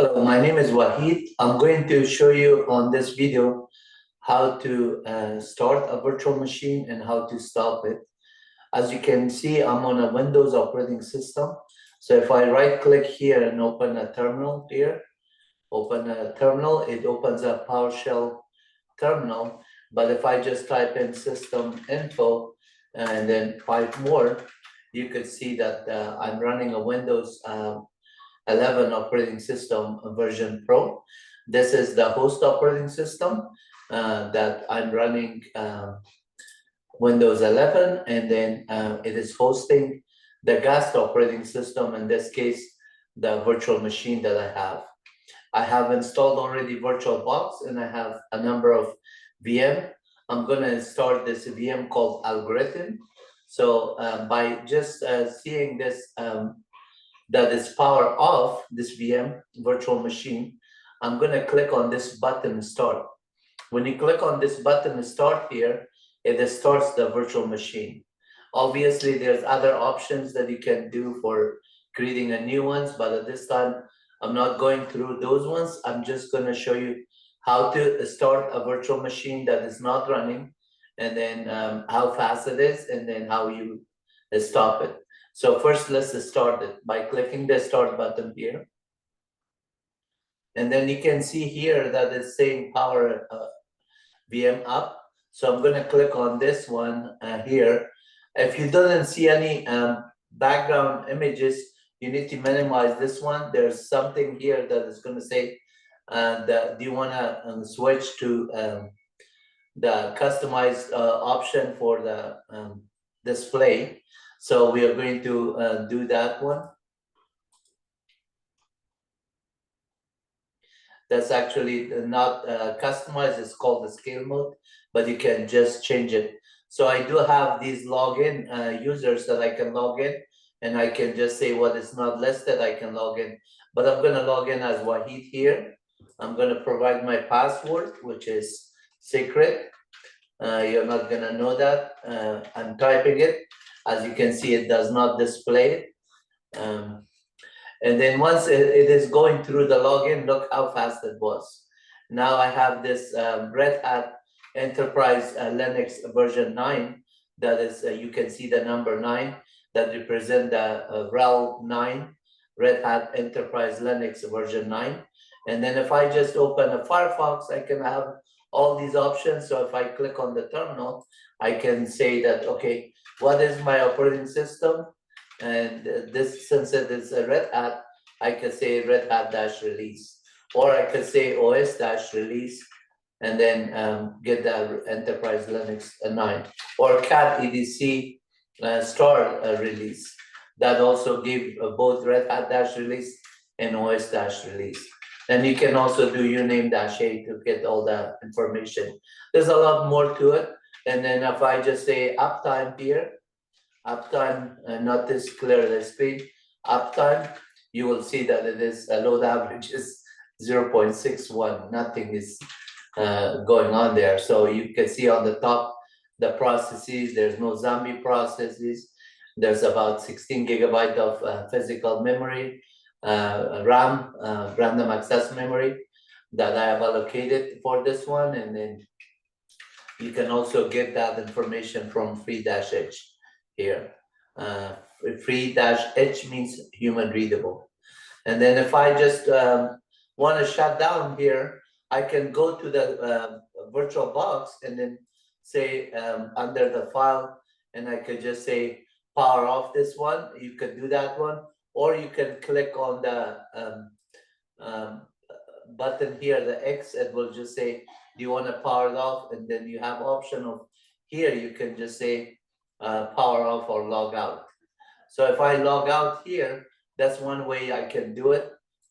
Hello, my name is Wahid. I'm going to show you on this video how to start a virtual machine and how to stop it. As you can see, I'm on a Windows operating system. So if I right click here and open a terminal here, it opens a PowerShell terminal. But if I just type in system info and then 5 more, you could see that I'm running a Windows 11 operating system version Pro. This is the host operating system that I'm running Windows 11, and then it is hosting the guest operating system, in this case, the virtual machine that I have. I have installed already VirtualBox, and I have a number of VM. I'm going to start this VM called algorithm. So by just seeing this that is power off, this VM virtual machine, I'm going to click on this button start. When you click on this button start here, it starts the virtual machine. Obviously, there's other options that you can do for creating a new ones, but at this time, I'm not going through those ones. I'm just going to show you how to start a virtual machine that is not running, and then how fast it is, and then how you stop it. So first, let's start it by clicking the start button here. And then you can see here that it's saying power VM up. So I'm going to click on this one here. If you don't see any background images, you need to minimize this one. There's something here that is going to say that do you want to switch to the customized option for the display. So we are going to do that one. That's actually not customized, it's called the scale mode, but you can just change it. So I do have these login users that I can log in, and I can just say what is not listed, I can log in. But I'm going to log in as Wahid here. I'm going to provide my password, which is secret. You're not going to know that. I'm typing it. As you can see, it does not display it. And then once it is going through the login, look how fast it was. Now I have this Red Hat Enterprise Linux version 9. That is, you can see the number 9 that represent the RHEL9, Red Hat Enterprise Linux version 9. And then if I just open a Firefox, I can have all these options. So if I click on the terminal, I can say that, okay, what is my operating system? And this, since it is a Red Hat, I could say Red Hat -release, or I could say OS -release, and then get the Enterprise Linux 9, or cat EDC star release. That also give both Red Hat -release and OS -release. And you can also do uname -a to get all the information. There's a lot more to it. And then if I just say uptime here, uptime, not this clear the screen, uptime, you will see that it is a load average is 0.61. Nothing is going on there. So you can see on the top the processes. There's no zombie processes. There's about 16 gigabyte of physical memory, RAM, random access memory, that I have allocated for this one. And then you can also get that information from free-h here. Free-h means human readable. And then if I just want to shut down here, I can go to the VirtualBox and then say under the file, and I could just say power off this one. You could do that one, or you can click on the button here, the X. It will just say, do you want to power it off? And then you have option of here, you can just say power off or log out. So if I log out here, that's one way I can do it.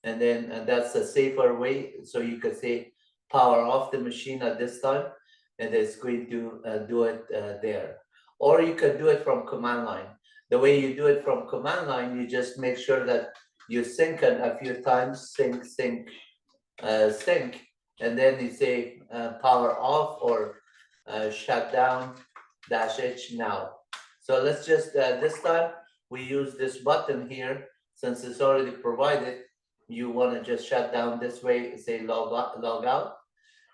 And then that's a safer way. So you could say power off the machine at this time, and it's going to do it there. Or you can do it from command line. The way you do it from command line, you just make sure that you sync it a few times, sync, and then you say power off or shut down -h now. So let's just, this time we use this button here, since it's already provided. you want to just shut down this way, say log out,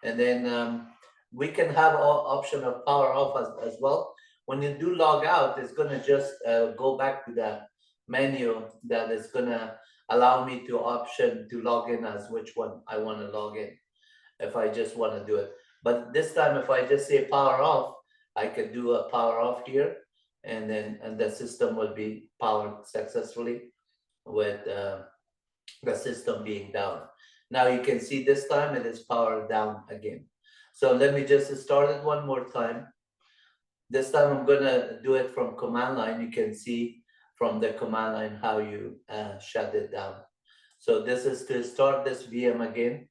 and then we can have option of power off as well. When you do log out, it's going to just go back to the menu that is going to allow me to option to log in as which one I want to log in if I just want to do it. But this time, if I just say power off, I can do a power off here, and then the system will be powered successfully with the system being down. Now you can see this time it is powered down again. So let me just start it one more time. This time I'm gonna do it from command line. You can see from the command line how you shut it down. So this is to start this VM again.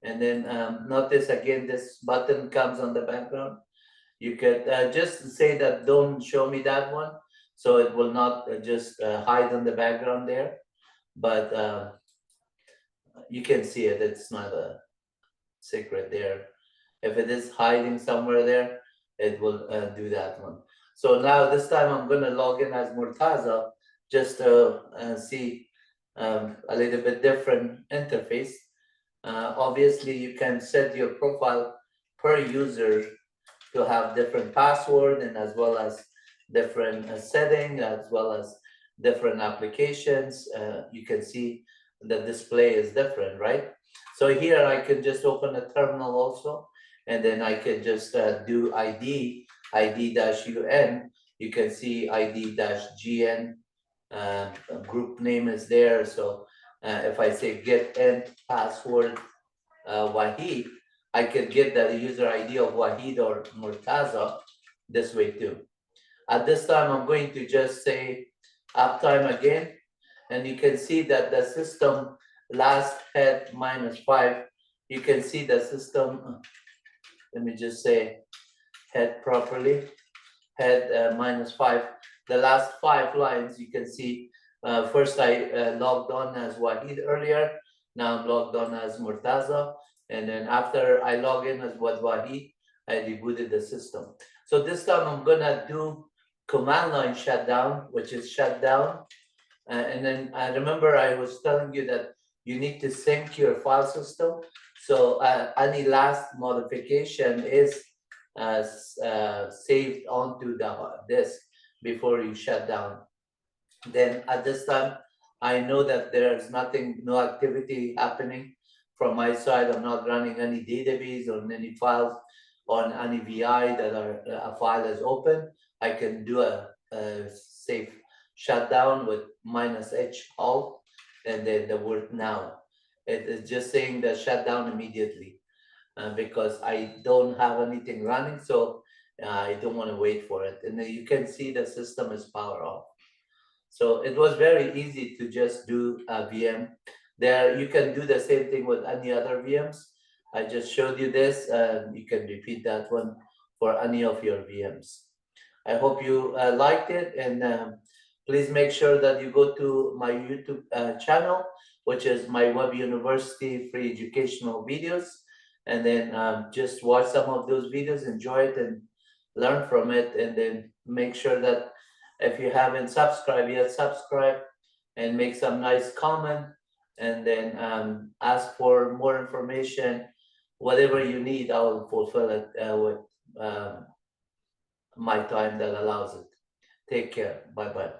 And then notice again, this button comes on the background. You could just say that don't show me that one. So it will not just hide in the background there. But you can see it, it's not a secret there. If it is hiding somewhere there, it will do that one. So now this time I'm gonna log in as Murtaza, just to see a little bit different interface. Obviously you can set your profile per user to have different password and as well as different setting, as well as different applications. You can see the display is different, right? So here I can just open a terminal also, and then I can just do ID-UN. You can see ID-GN, group name is there. So if I say get end password Wahid, I can get the user ID of Wahid or Murtaza this way too. At this time, I'm going to just say uptime again, and you can see that the system last head -5. You can see the system, let me just say head properly, head -5. The last 5 lines, you can see, first I logged on as Wahid earlier, now I'm logged on as Murtaza, and then after I log in as Wahid, I rebooted the system. So this time I'm gonna do command line shutdown, which is shutdown. And then I remember I was telling you that you need to sync your file system. So any last modification is saved onto the disk before you shut down. Then at this time, I know that there's nothing, no activity happening from my side. I'm not running any database or any files on any VI that are, a file is open. I can do a safe shutdown with -H alt and then the word now. It is just saying the shutdown immediately because I don't have anything running, so I don't want to wait for it. And then you can see the system is power off. So it was very easy to just do a VM. There, you can do the same thing with any other VMs. I just showed you this, and you can repeat that one for any of your VMs. I hope you liked it, and please make sure that you go to my YouTube channel, which is MyWebUniversity free educational videos, and then just watch some of those videos, enjoy it, and learn from it, and then make sure that if you haven't subscribed yet, subscribe and make some nice comment, and then ask for more information. Whatever you need, I will fulfill it with my time that allows it. Take care. Bye-bye.